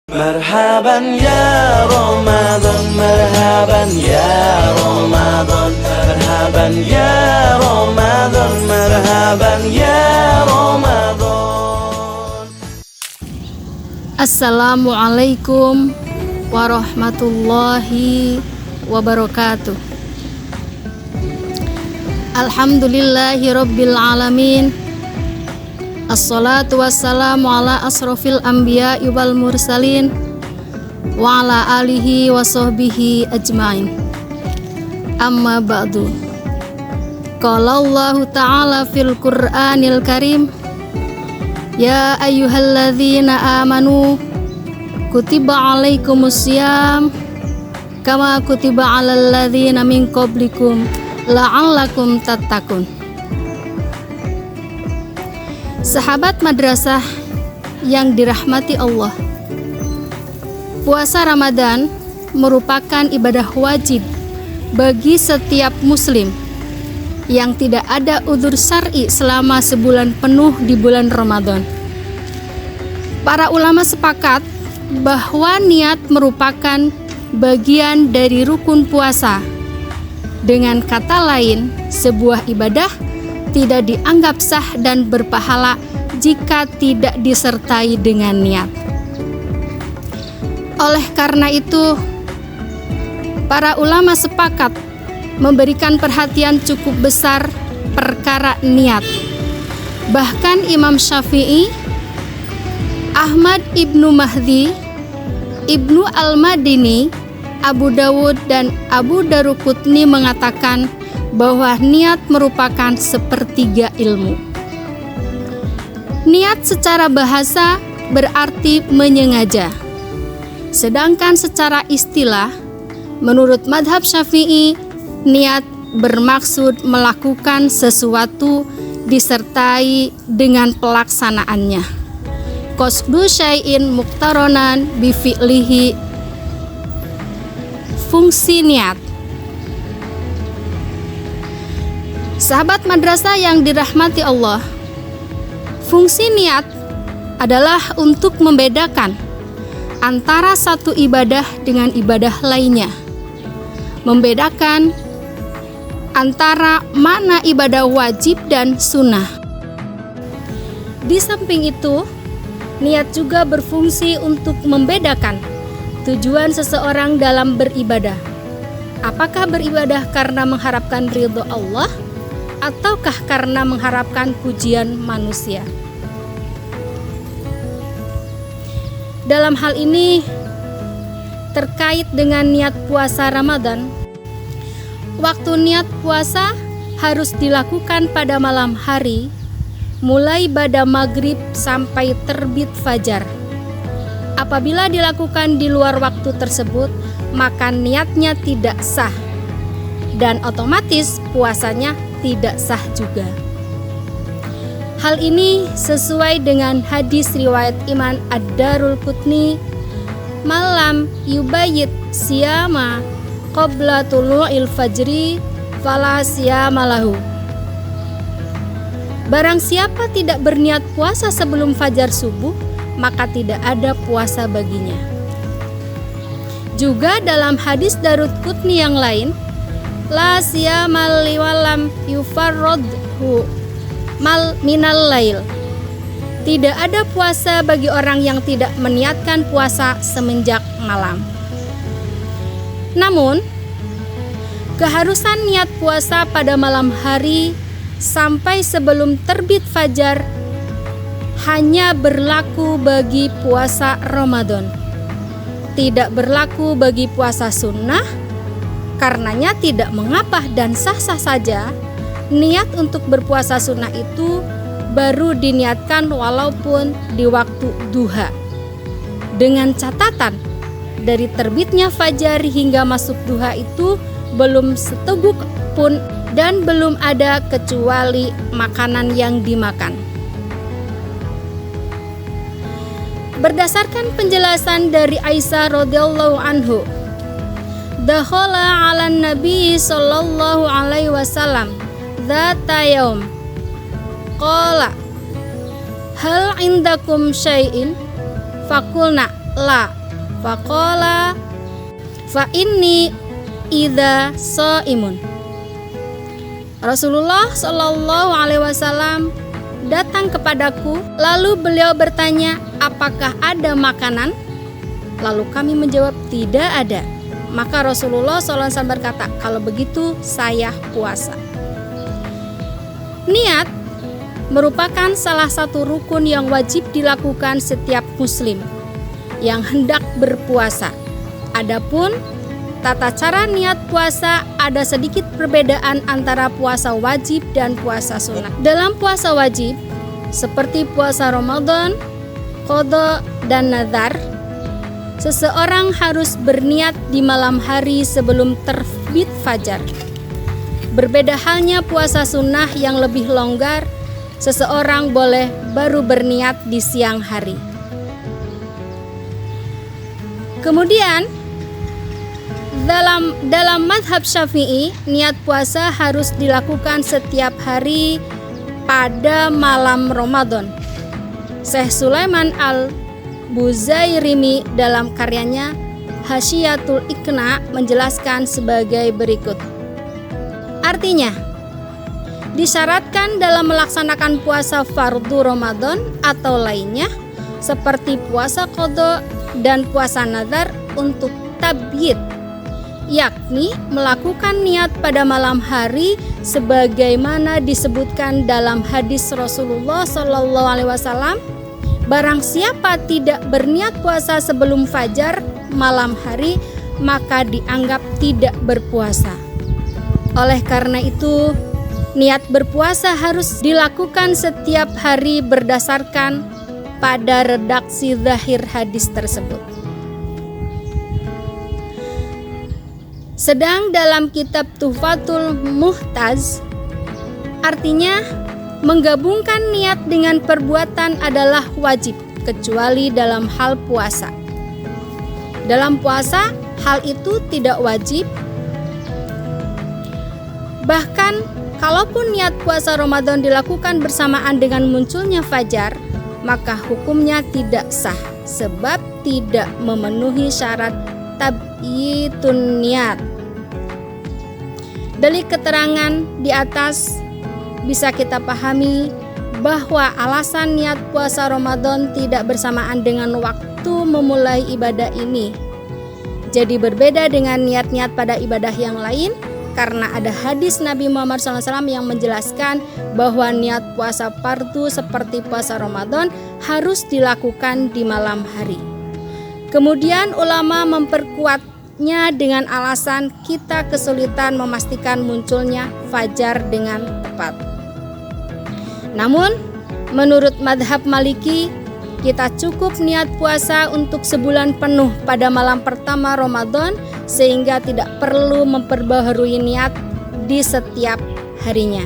مرحبا يا رمضان مرحبا يا رمضان مرحبا يا رمضان مرحبا يا رمضان. Assalamualaikum warahmatullahi wabarakatuh. Alhamdulillahi rabbil alamin. Assalatu wassalamu ala asrofil anbiya wal mursalin wa ala alihi wa sahbihi ajmain. Amma ba'du. Qala Allahu ta'ala fil Qur'anil Karim, ya ayyuhalladzina amanu kutiba alaikumusiyam kama kutiba alal ladzina min qablikum la'allakum tattaqun. Sahabat madrasah yang dirahmati Allah, puasa Ramadan merupakan ibadah wajib bagi setiap muslim yang tidak ada udzur syar'i selama sebulan penuh di bulan Ramadan. Para ulama sepakat bahwa niat merupakan bagian dari rukun puasa. Dengan kata lain, sebuah ibadah tidak dianggap sah dan berpahala jika tidak disertai dengan niat. Oleh karena itu, para ulama sepakat memberikan perhatian cukup besar perkara niat. Bahkan Imam Syafi'i, Ahmad ibnu Mahdi, Ibnu Al-Madini, Abu Dawud dan Abu Daruqutni mengatakan bahwa niat merupakan sepertiga ilmu. Niat secara bahasa berarti menyengaja. Sedangkan secara istilah, menurut madhab Syafi'i, niat bermaksud melakukan sesuatu disertai dengan pelaksanaannya. Qasdu syai'in muqtaronan bi fi'lihi. Fungsi niat. Sahabat madrasah yang dirahmati Allah, fungsi niat adalah untuk membedakan antara satu ibadah dengan ibadah lainnya, membedakan antara mana ibadah wajib dan sunnah. Di samping itu, niat juga berfungsi untuk membedakan tujuan seseorang dalam beribadah. Apakah beribadah karena mengharapkan ridho Allah ataukah karena mengharapkan pujian manusia? Dalam hal ini, terkait dengan niat puasa Ramadan, waktu niat puasa harus dilakukan pada malam hari, mulai pada maghrib sampai terbit fajar. Apabila dilakukan di luar waktu tersebut, maka niatnya tidak sah dan otomatis puasanya tidak sah juga. Hal ini sesuai dengan hadis riwayat Imam Ad-Daruqutni, malam yubayit siyama qabla tulu'il fajri fala siyama lahu. Barang siapa tidak berniat puasa sebelum fajar subuh, maka tidak ada puasa baginya. Juga dalam hadis Daruqutni yang lain, la siyamal liwalam yufarrodhu mal minal lail. Tidak ada puasa bagi orang yang tidak meniatkan puasa semenjak malam. Namun, keharusan niat puasa pada malam hari sampai sebelum terbit fajar hanya berlaku bagi puasa Ramadan. Tidak berlaku bagi puasa sunnah. Karenanya tidak mengapa dan sah-sah saja niat untuk berpuasa sunnah itu baru diniatkan walaupun di waktu duha. Dengan catatan, dari terbitnya fajar hingga masuk duha itu belum seteguk pun dan belum ada kecuali makanan yang dimakan. Berdasarkan penjelasan dari Aisyah radhiyallahu anhu, dakhala 'alan Nabi sallallahu alaihi wasallam dzata yaum. Qala hal indakum syai'in? Fakulna la faqala fa inni idza shaimun. Rasulullah Shallallahu alaihi wasallam datang kepadaku, lalu beliau bertanya, apakah ada makanan? Lalu kami menjawab, tidak ada. Maka Rasulullah SAW berkata, kalau begitu saya puasa. Niat merupakan salah satu rukun yang wajib dilakukan setiap muslim yang hendak berpuasa. Adapun tata cara niat puasa ada sedikit perbedaan antara puasa wajib dan puasa sunnah. Dalam puasa wajib, seperti puasa Ramadan, qada, dan nazar, seseorang harus berniat di malam hari sebelum terbit fajar. Berbeda halnya puasa sunnah yang lebih longgar, seseorang boleh baru berniat di siang hari. Kemudian, dalam mazhab Syafi'i, niat puasa harus dilakukan setiap hari pada malam Ramadan. Syekh Sulaiman Al-Buzairimi dalam karyanya Hasyiatul Iqna menjelaskan sebagai berikut. Artinya, disyaratkan dalam melaksanakan puasa fardu Ramadan atau lainnya seperti puasa qada dan puasa nazar untuk tabyid, yakni melakukan niat pada malam hari sebagaimana disebutkan dalam hadis Rasulullah SAW. Barang siapa tidak berniat puasa sebelum fajar malam hari, maka dianggap tidak berpuasa. Oleh karena itu, niat berpuasa harus dilakukan setiap hari berdasarkan pada redaksi zahir hadis tersebut. Sedang dalam kitab Tuhfatul Muhtaz, artinya menggabungkan niat dengan perbuatan adalah wajib, kecuali dalam hal puasa. Dalam puasa, hal itu tidak wajib. Bahkan, kalaupun niat puasa Ramadan dilakukan bersamaan dengan munculnya fajar, maka hukumnya tidak sah, sebab tidak memenuhi syarat tabyitun niat. Dari keterangan di atas bisa kita pahami bahwa alasan niat puasa Ramadan tidak bersamaan dengan waktu memulai ibadah ini. Jadi berbeda dengan niat-niat pada ibadah yang lain, karena ada hadis Nabi Muhammad SAW yang menjelaskan bahwa niat puasa fardu seperti puasa Ramadan harus dilakukan di malam hari. Kemudian ulama memperkuatnya dengan alasan kita kesulitan memastikan munculnya fajar dengan tepat. Namun, menurut madhab Maliki, kita cukup niat puasa untuk sebulan penuh pada malam pertama Ramadan, sehingga tidak perlu memperbaharui niat di setiap harinya.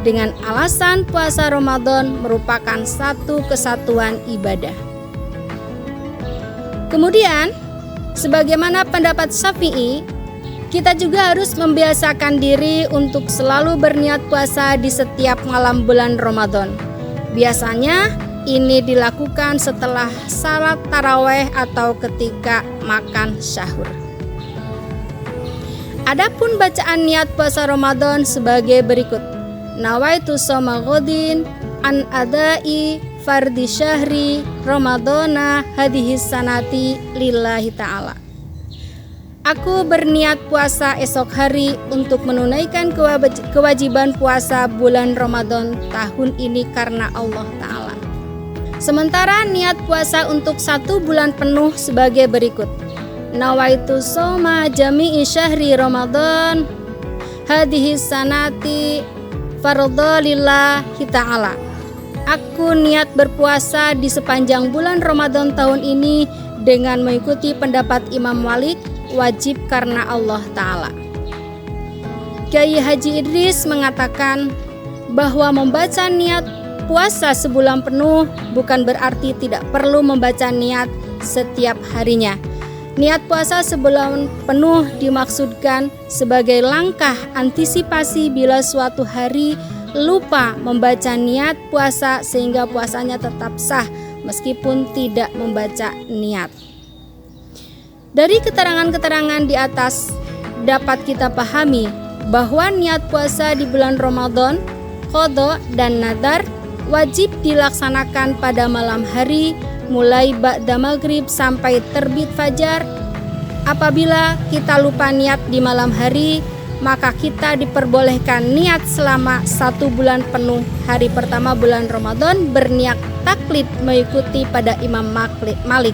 Dengan alasan puasa Ramadan merupakan satu kesatuan ibadah. Kemudian, sebagaimana pendapat Syafi'i, kita juga harus membiasakan diri untuk selalu berniat puasa di setiap malam bulan Ramadan. Biasanya ini dilakukan setelah salat taraweh atau ketika makan sahur. Adapun bacaan niat puasa Ramadan sebagai berikut. Nawaitu shoma ghadin an adai fardi syahri Ramadana hadhihi sanati lillahi ta'ala. Aku berniat puasa esok hari untuk menunaikan kewajiban puasa bulan Ramadan tahun ini karena Allah Ta'ala. Sementara niat puasa untuk 1 bulan penuh sebagai berikut. Nawaitu shoma jami'i syahri Ramadan hadhihi sanati fardhu lillahi ta'ala. Aku niat berpuasa di sepanjang bulan Ramadan tahun ini dengan mengikuti pendapat Imam Malik, wajib karena Allah Ta'ala. Kyai Haji Idris mengatakan bahwa membaca niat puasa sebulan penuh bukan berarti tidak perlu membaca niat setiap harinya. Niat puasa sebulan penuh dimaksudkan sebagai langkah antisipasi bila suatu hari lupa membaca niat puasa sehingga puasanya tetap sah meskipun tidak membaca niat. Dari keterangan-keterangan di atas dapat kita pahami bahwa niat puasa di bulan Ramadan, qadha dan nadar wajib dilaksanakan pada malam hari mulai ba'da maghrib sampai terbit fajar. Apabila kita lupa niat di malam hari, maka kita diperbolehkan niat selama 1 bulan penuh hari pertama bulan Ramadan berniat taklid mengikuti pada Imam Malik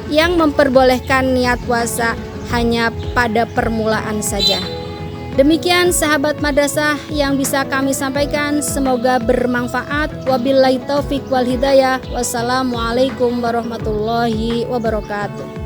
yang memperbolehkan niat puasa hanya pada permulaan saja. Demikian sahabat madrasah yang bisa kami sampaikan, semoga bermanfaat. Wabillahi taufik wal hidayah. Wassalamualaikum warahmatullahi wabarakatuh.